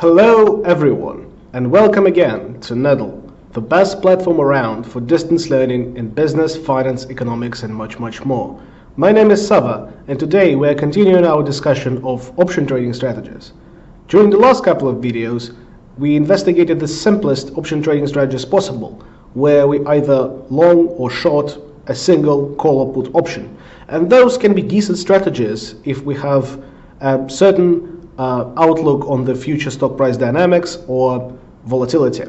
Hello everyone, and welcome again to Neddle, the best platform around for distance learning in business, finance, economics, and much more. My name is Sava, and today we are continuing our discussion of option trading strategies. During the last couple of videos, we investigated the simplest option trading strategies possible, where we either long or short a single call or put option. And those can be decent strategies if we have a certain outlook on the future stock price dynamics or volatility.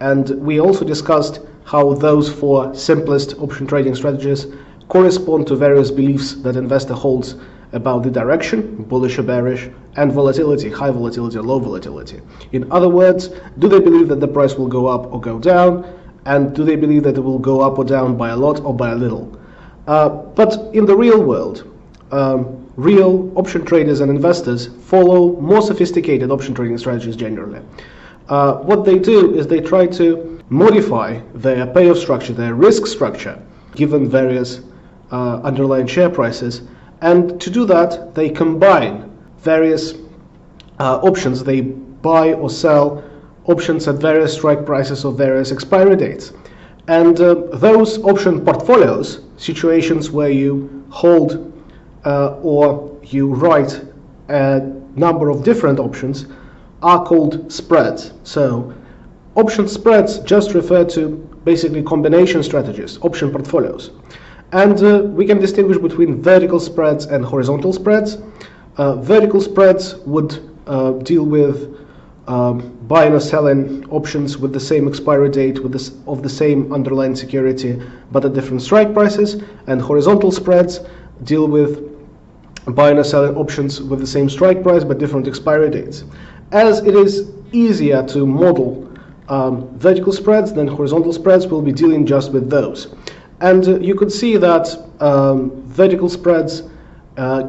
And we also discussed how those four simplest option trading strategies correspond to various beliefs that investor holds about the direction, bullish or bearish, and volatility, high volatility or low volatility. In other words, do they believe that the price will go up or go down, and do they believe that it will go up or down by a lot or by a little? But in the real world, real option traders and investors follow more sophisticated option trading strategies generally. What they do is they try to modify their payoff structure, their risk structure, given various underlying share prices. And to do that, they combine various options. They buy or sell options at various strike prices or various expiry dates. And those option portfolios, situations where you hold or you write a number of different options, are called spreads. So option spreads just refer to basically combination strategies, option portfolios. And we can distinguish between vertical spreads and horizontal spreads. Vertical spreads would deal with buying or selling options with the same expiry date of the same underlying security but at different strike prices, and horizontal spreads deal with buying or selling options with the same strike price but different expiry dates. As it is easier to model vertical spreads than horizontal spreads, we'll be dealing just with those. And you could see that vertical spreads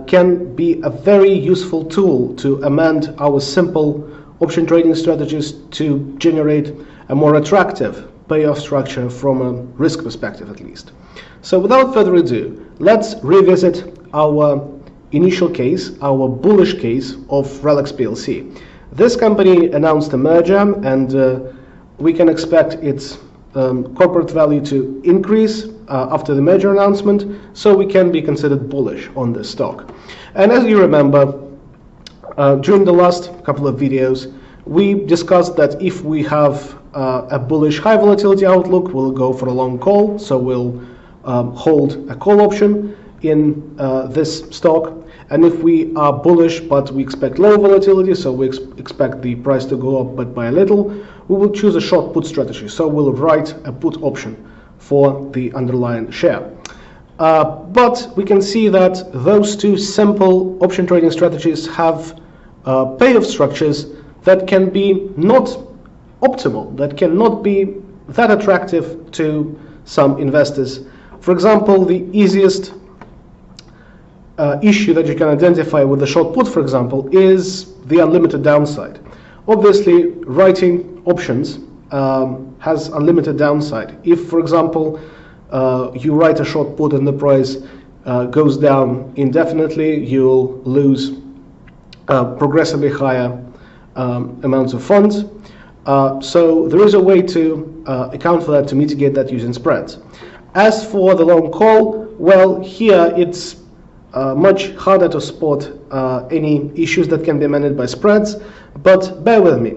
can be a very useful tool to amend our simple option trading strategies to generate a more attractive payoff structure from a risk perspective at least. So without further ado, let's revisit our initial case, our bullish case of RELX PLC. This company announced a merger, and we can expect its corporate value to increase after the merger announcement, so we can be considered bullish on this stock. And as you remember, during the last couple of videos, we discussed that if we have a bullish high volatility outlook, we'll go for a long call, so we'll hold a call option in this stock. And if we are bullish but we expect low volatility, so we expect the price to go up but by a little, we will choose a short put strategy. So we'll write a put option for the underlying share. But we can see that those two simple option trading strategies have payoff structures that can be not optimal, that cannot be that attractive to some investors. For example, the easiest issue that you can identify with the short put, for example, is the unlimited downside. Obviously, writing options has unlimited downside. If, for example, you write a short put and the price goes down indefinitely, you'll lose progressively higher amounts of funds. So there is a way to account for that, to mitigate that using spreads. As for the long call, well, here it's much harder to spot any issues that can be amended by spreads, but bear with me.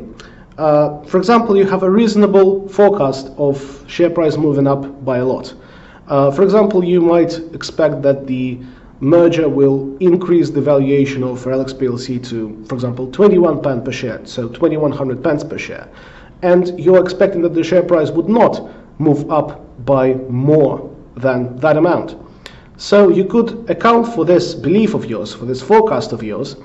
For example, you have a reasonable forecast of share price moving up by a lot. For example, you might expect that the merger will increase the valuation of RELX PLC to, for example, 21 pence per share, so 2100 pence per share. And you're expecting that the share price would not move up by more than that amount. So you could account for this belief of yours, for this forecast of yours,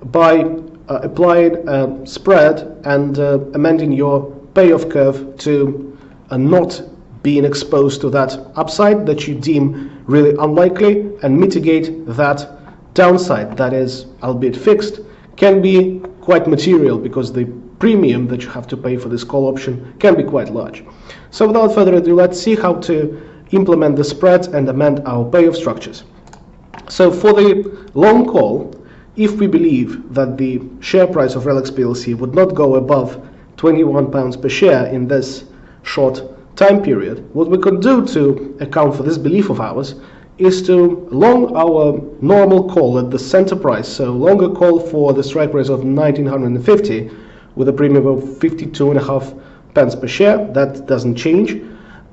by applying a spread and amending your payoff curve to not being exposed to that upside that you deem really unlikely, and mitigate that downside that is, albeit fixed, can be quite material because the premium that you have to pay for this call option can be quite large. So without further ado, let's see how to implement the spreads and amend our payoff structures. So for the long call, if we believe that the share price of RELX PLC would not go above £21 per share in this short time period, what we could do to account for this belief of ours is to long our normal call at the center price, so longer call for the strike price of 1950 with a premium of 52.5 pence per share. That doesn't change,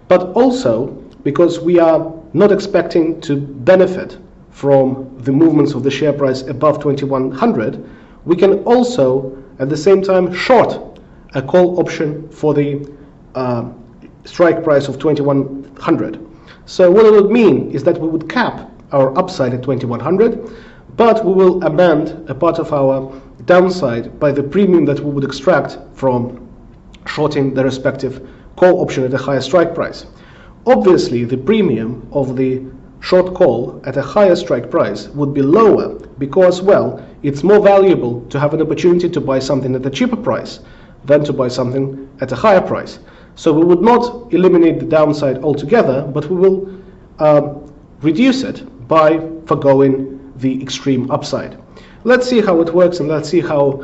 but also because we are not expecting to benefit from the movements of the share price above 2100, we can also at the same time short a call option for the strike price of 2100. So what it would mean is that we would cap our upside at 2100, but we will amend a part of our downside by the premium that we would extract from shorting the respective call option at a higher strike price. Obviously, the premium of the short call at a higher strike price would be lower because, well, it's more valuable to have an opportunity to buy something at a cheaper price than to buy something at a higher price. So we would not eliminate the downside altogether, but we will reduce it by forgoing the extreme upside. Let's see how it works, and let's see how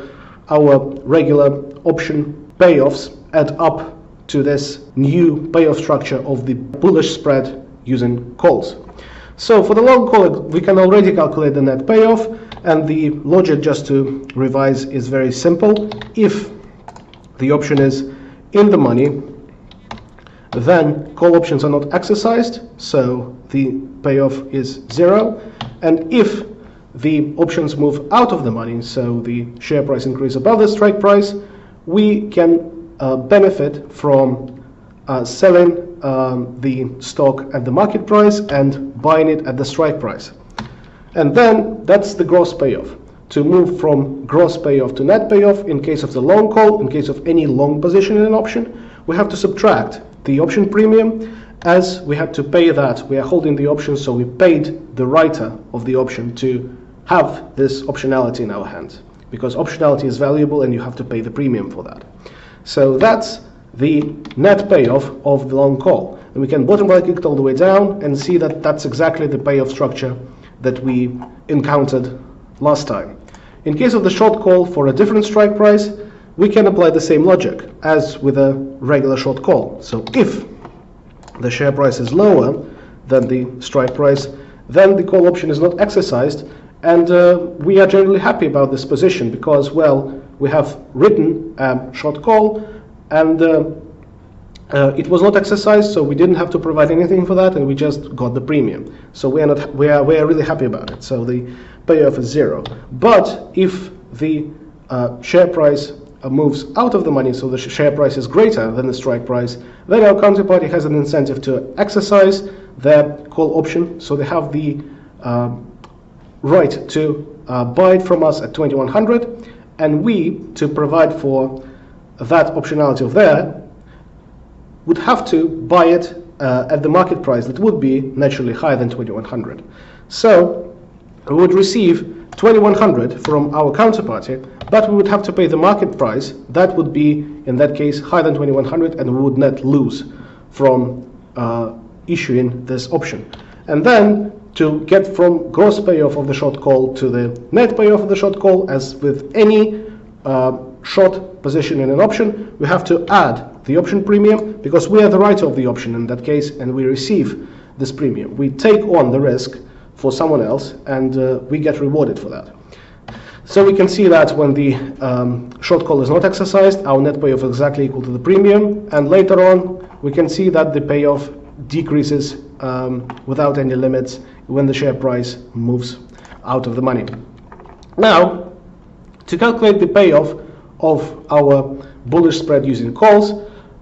our regular option payoffs add up to this new payoff structure of the bullish spread using calls. So for the long call, we can already calculate the net payoff, and the logic, just to revise, is very simple. If the option is in the money, then call options are not exercised, so the payoff is 0. And if the options move out of the money, so the share price increase above the strike price, we can benefit from selling the stock at the market price and buying it at the strike price. And then that's the gross payoff. To move from gross payoff to net payoff, in case of the long call, in case of any long position in an option, we have to subtract the option premium, as we had to pay that. We are holding the option, so we paid the writer of the option to have this optionality in our hands, because optionality is valuable and you have to pay the premium for that. So that's the net payoff of the long call. And we can bottom right click it all the way down and see that that's exactly the payoff structure that we encountered last time. In case of the short call for a different strike price, we can apply the same logic as with a regular short call. So if the share price is lower than the strike price, then the call option is not exercised, and we are generally happy about this position because, well, we have written a short call and it was not exercised, so we didn't have to provide anything for that, and we just got the premium. So we are really happy about it. So the payoff is 0. But if the share price moves out of the money, so the share price is greater than the strike price, then our counterparty has an incentive to exercise their call option, so they have the right to buy it from us at 2100, and we, to provide for that optionality of theirs, would have to buy it at the market price that would be naturally higher than 2100. So we would receive 2100 from our counterparty, but we would have to pay the market price. That would be, in that case, higher than 2100, and we would not lose from issuing this option. And then to get from gross payoff of the short call to the net payoff of the short call, as with any short position in an option, we have to add the option premium, because we are the writer of the option in that case, and we receive this premium. We take on the risk for someone else, and we get rewarded for that. So we can see that when the short call is not exercised, our net payoff is exactly equal to the premium, and later on we can see that the payoff decreases without any limits when the share price moves out of the money. Now, to calculate the payoff of our bullish spread using calls,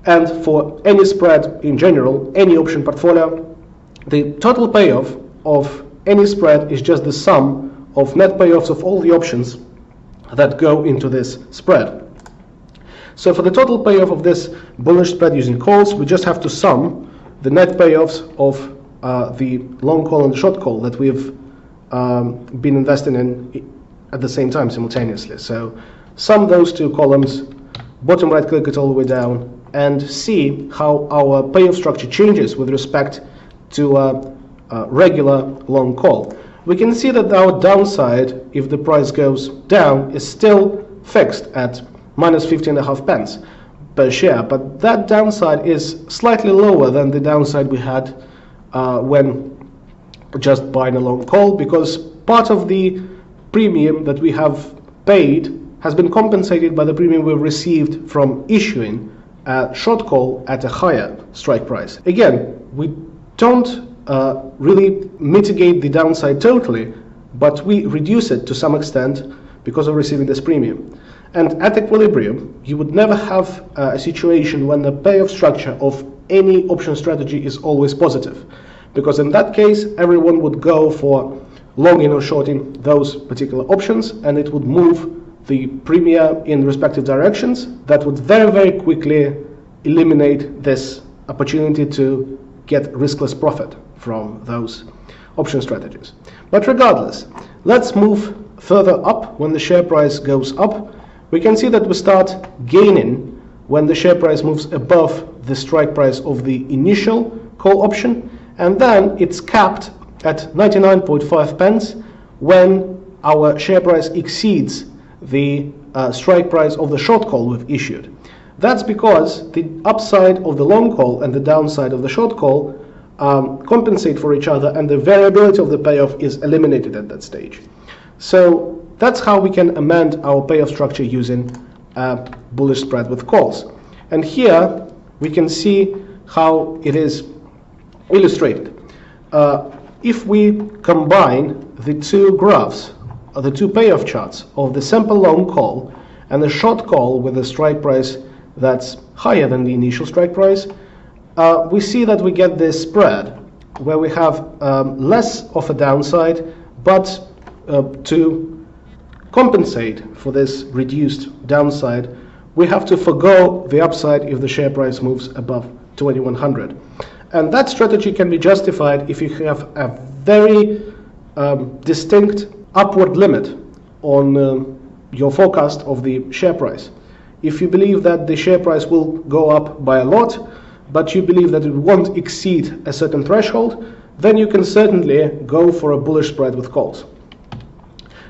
and for any spread in general, any option portfolio, the total payoff of any spread is just the sum of net payoffs of all the options that go into this spread. So for the total payoff of this bullish spread using calls, we just have to sum the net payoffs of the long call and the short call that we've been investing in at the same time simultaneously. So sum those two columns, bottom right click it all the way down, and see how our payoff structure changes with respect to a regular long call. we can see that our downside, if the price goes down, is still fixed at minus 50.5 pence per share, but that downside is slightly lower than the downside we had when just buying a long call, because part of the premium that we have paid has been compensated by the premium we've received from issuing a short call at a higher strike price. Again, we don't really mitigate the downside totally, but we reduce it to some extent because of receiving this premium. And at equilibrium, you would never have a situation when the payoff structure of any option strategy is always positive, because in that case, everyone would go for longing or shorting those particular options, and it would move the premium in respective directions. That would very, very quickly eliminate this opportunity to get riskless profit from those option strategies. But regardless, let's move further up. When the share price goes up, we can see that we start gaining when the share price moves above the strike price of the initial call option, and then it's capped at 99.5 pence when our share price exceeds the strike price of the short call we've issued. That's because the upside of the long call and the downside of the short call compensate for each other, and the variability of the payoff is eliminated at that stage. So that's how we can amend our payoff structure using a bullish spread with calls. And here we can see how it is illustrated. If we combine the two graphs, or the two payoff charts of the sample long call and the short call with a strike price that's higher than the initial strike price, we see that we get this spread where we have less of a downside, but to compensate for this reduced downside, we have to forgo the upside if the share price moves above 2100. And that strategy can be justified if you have a very distinct upward limit on your forecast of the share price. If you believe that the share price will go up by a lot, but you believe that it won't exceed a certain threshold, then you can certainly go for a bullish spread with calls.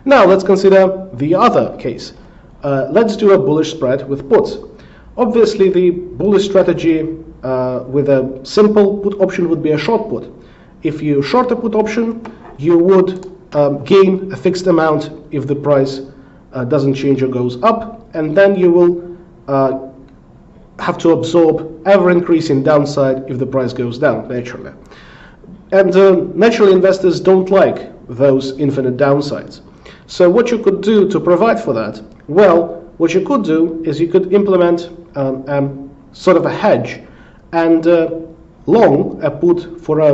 Now let's consider the other case. Let's do a bullish spread with puts. Obviously, the bullish strategy with a simple put option would be a short put. If you short a put option, you would gain a fixed amount if the price doesn't change or goes up, and then you will have to absorb ever increasing downside if the price goes down, naturally. And naturally, investors don't like those infinite downsides. So what you could do to provide for that? Well, what you could do is you could implement sort of a hedge and long a put for a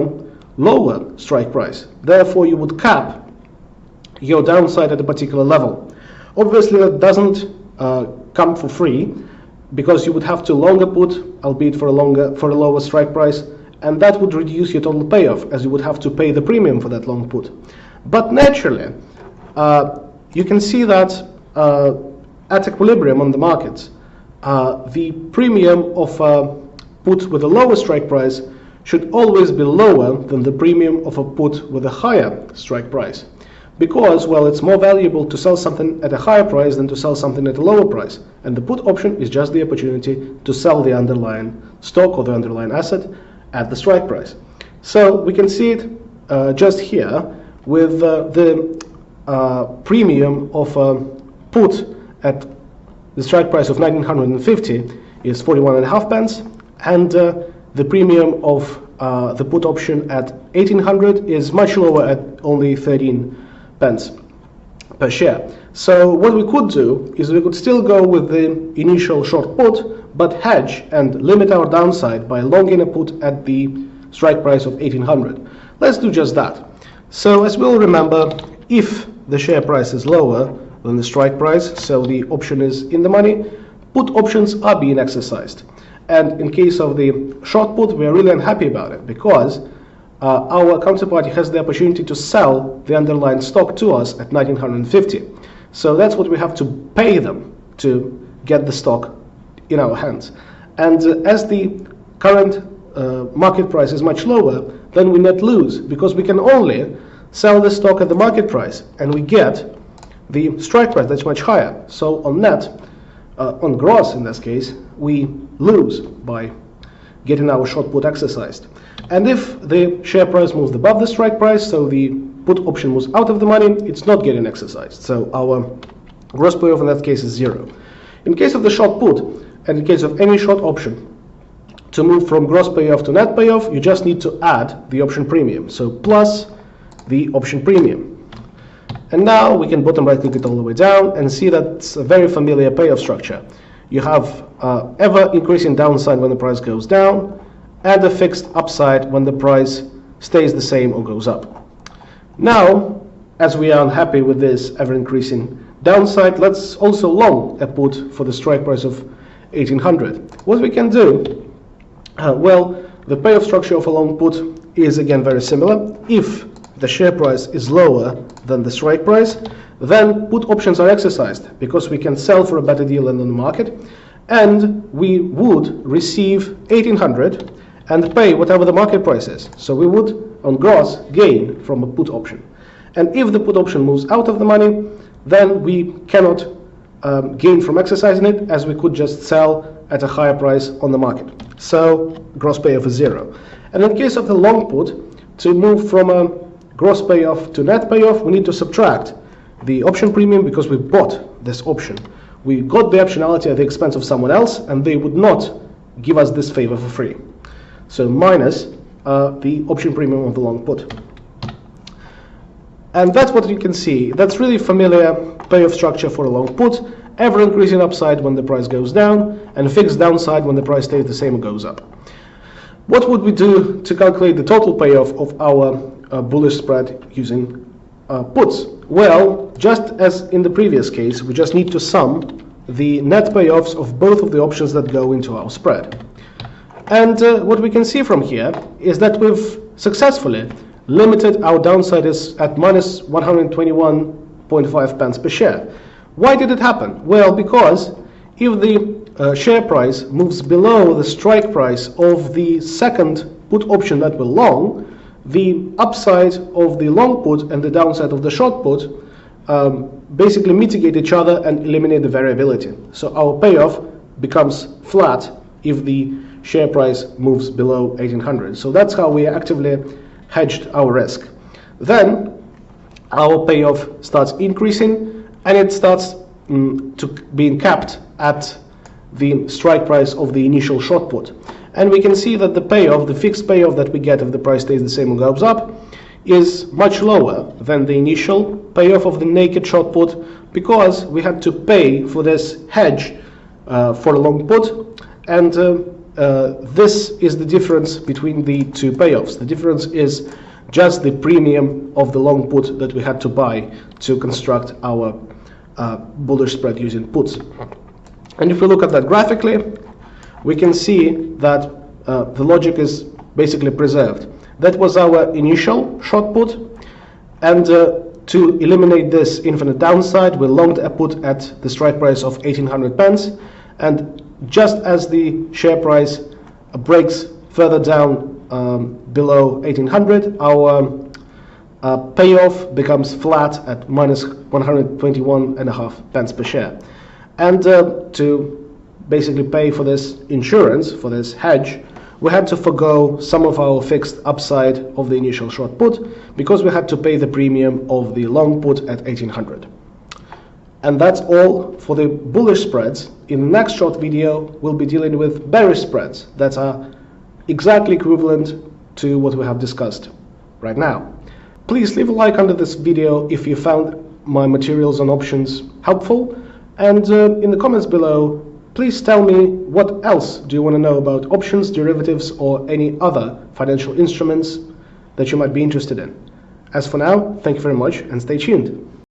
lower strike price. Therefore, you would cap your downside at a particular level. Obviously, that doesn't come for free, because you would have to long a put, albeit for a lower strike price, and that would reduce your total payoff, as you would have to pay the premium for that long put. But naturally, you can see that at equilibrium on the markets, the premium of a put with a lower strike price should always be lower than the premium of a put with a higher strike price. Because, well, it's more valuable to sell something at a higher price than to sell something at a lower price. And the put option is just the opportunity to sell the underlying stock or the underlying asset at the strike price. So we can see it just here with the premium of a put at the strike price of 1950 is 41.5 pence, and the premium of the put option at 1800 is much lower at only 13 pence per share. So what we could do is we could still go with the initial short put, but hedge and limit our downside by longing a put at the strike price of 1800. Let's do just that. So as we'll remember, if the share price is lower than the strike price, so the option is in the money, put options are being exercised. And in case of the short put, we're really unhappy about it, because our counterparty has the opportunity to sell the underlying stock to us at 1950. So that's what we have to pay them to get the stock in our hands. And as the current market price is much lower, then we net lose, because we can only sell the stock at the market price, and we get the strike price that's much higher. So on net, on gross in this case, we lose by getting our short put exercised. And if the share price moves above the strike price, so the put option moves out of the money, it's not getting exercised. So our gross payoff in that case is 0. In case of the short put, and in case of any short option, to move from gross payoff to net payoff, you just need to add the option premium. So plus the option premium. And now we can bottom right click it all the way down and see that it's a very familiar payoff structure. You have ever increasing downside when the price goes down, and a fixed upside when the price stays the same or goes up. Now, as we are unhappy with this ever increasing downside, let's also long a put for the strike price of 1800. What we can do, well, the payoff structure of a long put is again very similar. If the share price is lower than the strike price, then put options are exercised because we can sell for a better deal than on the market, and we would receive 1800 and pay whatever the market price is. So we would, on gross, gain from a put option. And if the put option moves out of the money, then we cannot gain from exercising it, as we could just sell at a higher price on the market. So gross payoff is 0. And in case of the long put, to move from a gross payoff to net payoff, we need to subtract the option premium because we bought this option. We got the optionality at the expense of someone else, and they would not give us this favor for free. So minus the option premium of the long put. And that's what you can see. That's really familiar payoff structure for a long put, ever increasing upside when the price goes down, and fixed downside when the price stays the same or goes up. What would we do to calculate the total payoff of our bullish spread using puts? Well, just as in the previous case, we just need to sum the net payoffs of both of the options that go into our spread. And what we can see from here is that we've successfully limited our downside is at minus 121.5 pence per share. Why did it happen? Well, because if the share price moves below the strike price of the second put option that we're long, the upside of the long put and the downside of the short put basically mitigate each other and eliminate the variability. So our payoff becomes flat if the share price moves below 1800. So that's how we actively hedged our risk. Then our payoff starts increasing, and it starts to being capped at the strike price of the initial short put. And we can see that the payoff, the fixed payoff that we get if the price stays the same or goes up, is much lower than the initial payoff of the naked short put, because we had to pay for this hedge for a long put, and this is the difference between the two payoffs. The difference is just the premium of the long put that we had to buy to construct our bullish spread using puts. And if we look at that graphically, we can see that the logic is basically preserved. That was our initial short put, and to eliminate this infinite downside, we longed a put at the strike price of 1800 pence, and just as the share price breaks further down below 1800, our payoff becomes flat at minus 121.5 pence per share. And to basically pay for this insurance, for this hedge, we had to forgo some of our fixed upside of the initial short put, because we had to pay the premium of the long put at 1800. And that's all for the bullish spreads. In the next short video, we'll be dealing with bearish spreads that are exactly equivalent to what we have discussed right now. Please leave a like under this video if you found my materials on options helpful, and in the comments below, please tell me what else do you want to know about options, derivatives, or any other financial instruments that you might be interested in. As for now, thank you very much and stay tuned.